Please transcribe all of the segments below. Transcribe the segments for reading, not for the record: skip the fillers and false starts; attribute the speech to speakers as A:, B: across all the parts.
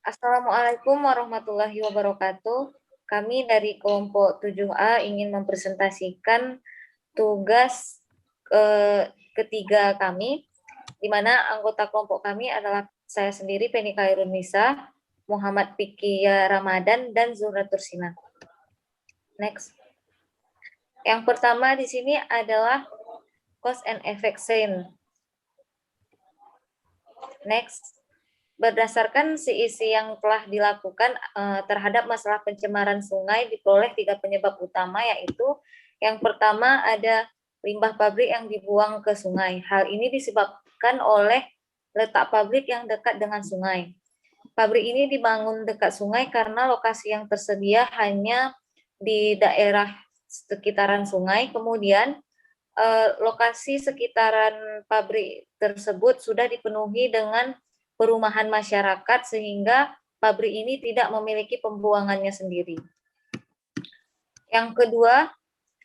A: Assalamualaikum warahmatullahi wabarakatuh. Kami dari kelompok 7A ingin mempresentasikan tugas ketiga kami, di mana anggota kelompok kami adalah saya sendiri, Penny Khairunisa, Muhammad Pikia Ramadan, dan Zuhra Tursina. Next. Yang pertama di sini adalah cause and effect chain. Next. Berdasarkan isi yang telah dilakukan terhadap masalah pencemaran sungai diperoleh 3 penyebab utama, yaitu yang pertama ada limbah pabrik yang dibuang ke sungai. Hal ini disebabkan oleh letak pabrik yang dekat dengan sungai. Pabrik ini dibangun dekat sungai karena lokasi yang tersedia hanya di daerah sekitaran sungai. Kemudian lokasi sekitaran pabrik tersebut sudah dipenuhi dengan perumahan masyarakat sehingga pabrik ini tidak memiliki pembuangannya sendiri. Yang kedua,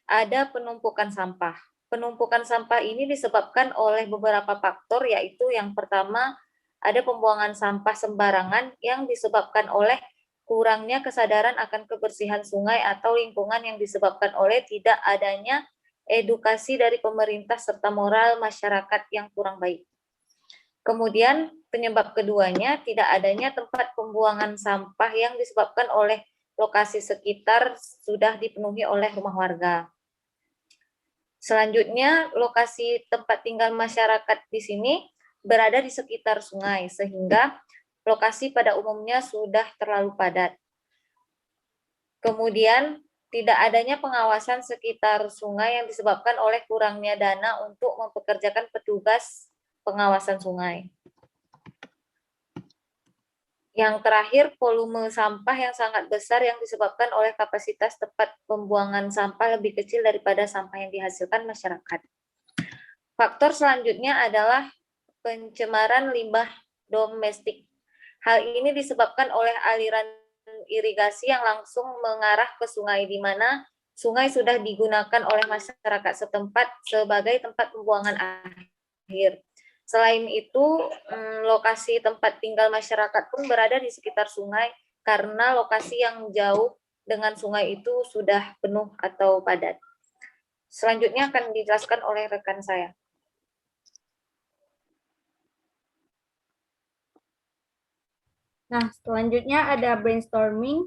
A: ada penumpukan sampah. Penumpukan sampah ini disebabkan oleh beberapa faktor, yaitu yang pertama, ada pembuangan sampah sembarangan yang disebabkan oleh kurangnya kesadaran akan kebersihan sungai atau lingkungan yang disebabkan oleh tidak adanya edukasi dari pemerintah serta moral masyarakat yang kurang baik. Kemudian penyebab keduanya tidak adanya tempat pembuangan sampah yang disebabkan oleh lokasi sekitar sudah dipenuhi oleh rumah warga. Selanjutnya, lokasi tempat tinggal masyarakat di sini berada di sekitar sungai, sehingga lokasi pada umumnya sudah terlalu padat. Kemudian, tidak adanya pengawasan sekitar sungai yang disebabkan oleh kurangnya dana untuk mempekerjakan petugas pengawasan sungai. Yang terakhir, volume sampah yang sangat besar yang disebabkan oleh kapasitas tempat pembuangan sampah lebih kecil daripada sampah yang dihasilkan masyarakat. Faktor selanjutnya adalah pencemaran limbah domestik. Hal ini disebabkan oleh aliran irigasi yang langsung mengarah ke sungai, di mana sungai sudah digunakan oleh masyarakat setempat sebagai tempat pembuangan akhir. Selain itu, lokasi tempat tinggal masyarakat pun berada di sekitar sungai karena lokasi yang jauh dengan sungai itu sudah penuh atau padat. Selanjutnya akan dijelaskan oleh rekan saya.
B: Nah, selanjutnya ada brainstorming,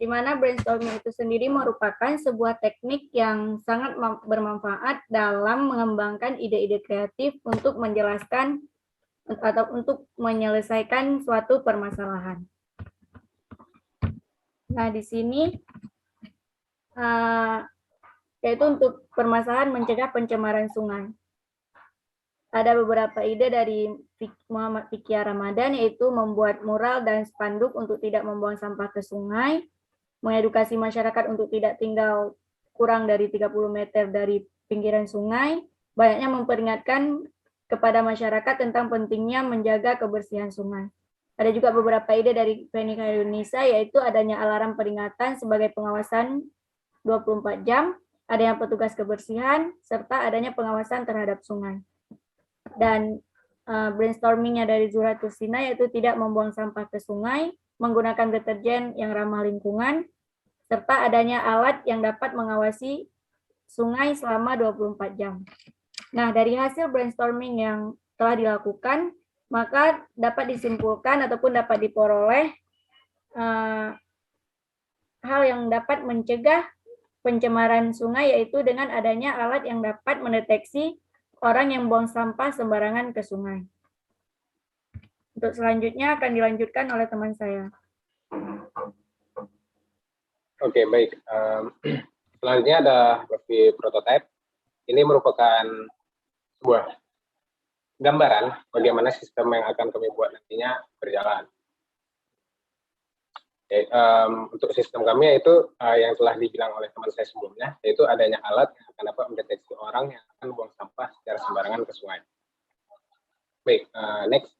B: di mana brainstorming itu sendiri merupakan sebuah teknik yang sangat bermanfaat dalam mengembangkan ide-ide kreatif untuk menjelaskan atau untuk menyelesaikan suatu permasalahan. Nah, di sini yaitu untuk permasalahan mencegah pencemaran sungai. Ada beberapa ide dari Muhammad Pikia Ramadan, yaitu membuat mural dan spanduk untuk tidak membuang sampah ke sungai, mengedukasi masyarakat untuk tidak tinggal kurang dari 30 meter dari pinggiran sungai, banyaknya memperingatkan kepada masyarakat tentang pentingnya menjaga kebersihan sungai. Ada juga beberapa ide dari Penny Khairunisa, yaitu adanya alarm peringatan sebagai pengawasan 24 jam, adanya petugas kebersihan, serta adanya pengawasan terhadap sungai. Dan brainstormingnya dari Zuhra Tursina, yaitu tidak membuang sampah ke sungai, menggunakan deterjen yang ramah lingkungan, serta adanya alat yang dapat mengawasi sungai selama 24 jam. Nah, dari hasil brainstorming yang telah dilakukan, maka dapat disimpulkan ataupun dapat diperoleh hal yang dapat mencegah pencemaran sungai, yaitu dengan adanya alat yang dapat mendeteksi orang yang buang sampah sembarangan ke sungai. Untuk selanjutnya akan dilanjutkan oleh teman saya.
C: Oke, baik. Selanjutnya ada review prototype. Ini merupakan sebuah gambaran bagaimana sistem yang akan kami buat nantinya berjalan. Untuk sistem kami yaitu yang telah dibilang oleh teman saya sebelumnya, yaitu adanya alat yang akan dapat mendeteksi orang yang akan buang sampah secara sembarangan ke sungai. Baik, next.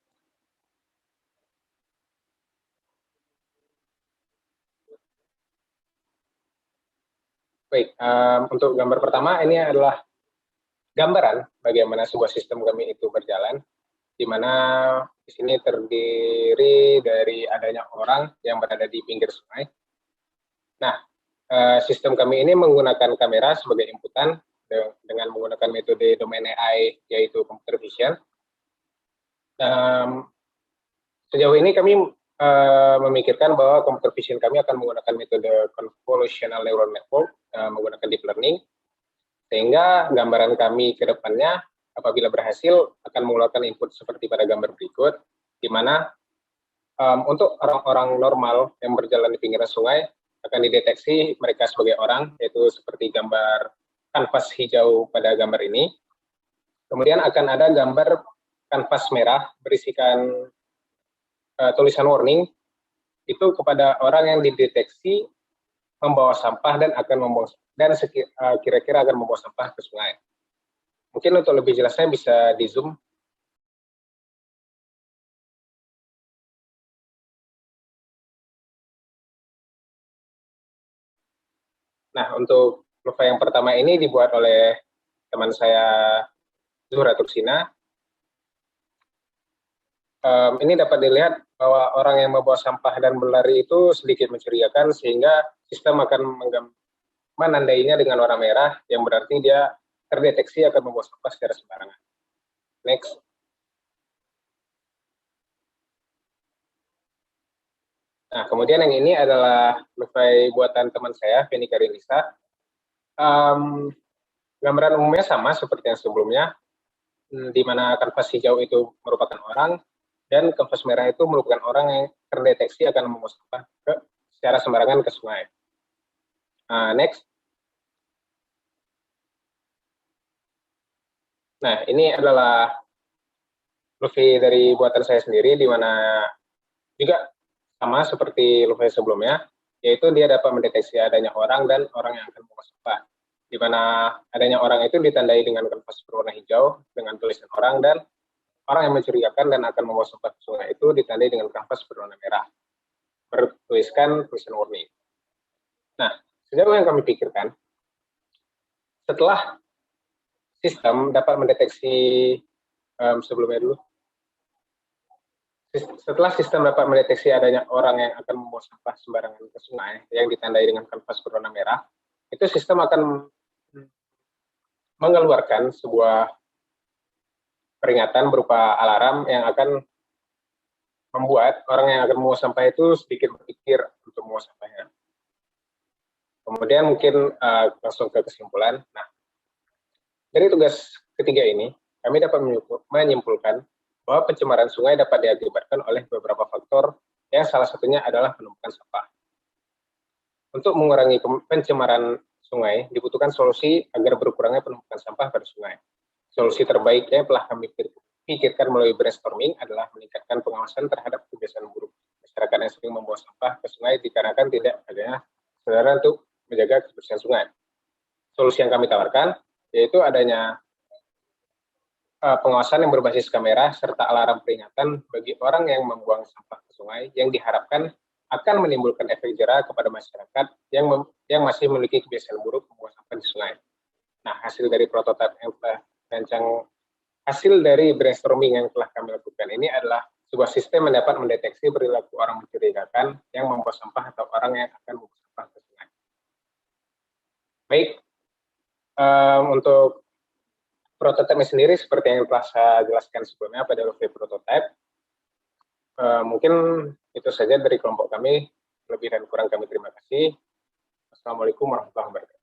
C: Baik, untuk gambar pertama ini adalah gambaran bagaimana sebuah sistem kami itu berjalan. di mana di sini terdiri dari adanya orang yang berada di pinggir sungai. Nah, sistem kami ini menggunakan kamera sebagai inputan dengan menggunakan metode domain AI, yaitu computer vision. Sejauh ini kami memikirkan bahwa computer vision kami akan menggunakan metode convolutional neural network, menggunakan deep learning, sehingga gambaran kami ke depannya apabila berhasil akan mengeluarkan input seperti pada gambar berikut, di mana untuk orang-orang normal yang berjalan di pinggiran sungai akan dideteksi mereka sebagai orang, yaitu seperti gambar kanvas hijau pada gambar ini. Kemudian akan ada gambar kanvas merah berisikan tulisan warning, itu kepada orang yang dideteksi membawa sampah dan akan membawa kira-kira akan membawa sampah ke sungai. Mungkin untuk lebih jelasnya bisa di zoom. Nah, untuk lupa yang pertama ini dibuat oleh teman saya Zuhra Tursina. Ini dapat dilihat bahwa orang yang membawa sampah dan berlari itu sedikit mencurigakan, sehingga sistem akan menandainya dengan warna merah, yang berarti dia terdeteksi akan membawa sampah secara sembarangan. Next. Nah, kemudian yang ini adalah Lufai buatan teman saya, Feni Karilisa. Gambaran umumnya sama seperti yang sebelumnya, di mana kanvas hijau itu merupakan orang, dan kanvas merah itu merupakan orang yang terdeteksi akan membawa sampah secara sembarangan ke sungai. Next. Nah, ini adalah Luffy dari buatan saya sendiri, di mana juga sama seperti Luffy sebelumnya, yaitu dia dapat mendeteksi adanya orang dan orang yang akan membawa sampah, di mana adanya orang itu ditandai dengan kanvas berwarna hijau dengan tulisan orang, dan orang yang mencurigakan dan akan membawa sampah ke sungai itu ditandai dengan kanvas berwarna merah bertuliskan tulisan warning. Nah, sejauh yang kami pikirkan, setelah sistem dapat mendeteksi sebelumnya dulu. Setelah sistem dapat mendeteksi adanya orang yang akan membawa sampah sembarangan ke sungai yang ditandai dengan kanvas berwarna merah, itu sistem akan mengeluarkan sebuah peringatan berupa alarm yang akan membuat orang yang akan membawa sampah itu sedikit berpikir untuk membawa sampahnya. Kemudian mungkin langsung ke kesimpulan. Nah, dari tugas ketiga ini, kami dapat menyimpulkan bahwa pencemaran sungai dapat diakibatkan oleh beberapa faktor, yang salah satunya adalah penumpukan sampah. Untuk mengurangi pencemaran sungai, dibutuhkan solusi agar berkurangnya penumpukan sampah pada sungai. Solusi terbaik yang telah kami pikirkan melalui brainstorming adalah meningkatkan pengawasan terhadap kebiasaan buruk masyarakat yang sering membawa sampah ke sungai dikarenakan tidak adanya kesadaran untuk menjaga kebersihan sungai. Solusi yang kami tawarkan yaitu adanya pengawasan yang berbasis kamera serta alarm peringatan bagi orang yang membuang sampah ke sungai, yang diharapkan akan menimbulkan efek jera kepada masyarakat yang masih memiliki kebiasaan buruk membuang sampah di sungai. Nah, hasil dari prototipe yang telah hasil dari brainstorming yang telah kami lakukan ini adalah sebuah sistem yang dapat mendeteksi perilaku orang mencurigakan yang membuang sampah atau orang yang akan membuang sampah ke sungai. Baik, untuk prototipe sendiri seperti yang telah saya jelaskan sebelumnya pada Luffy prototype. Mungkin itu saja dari kelompok kami. Lebih dan kurang kami terima kasih. Assalamualaikum warahmatullahi wabarakatuh.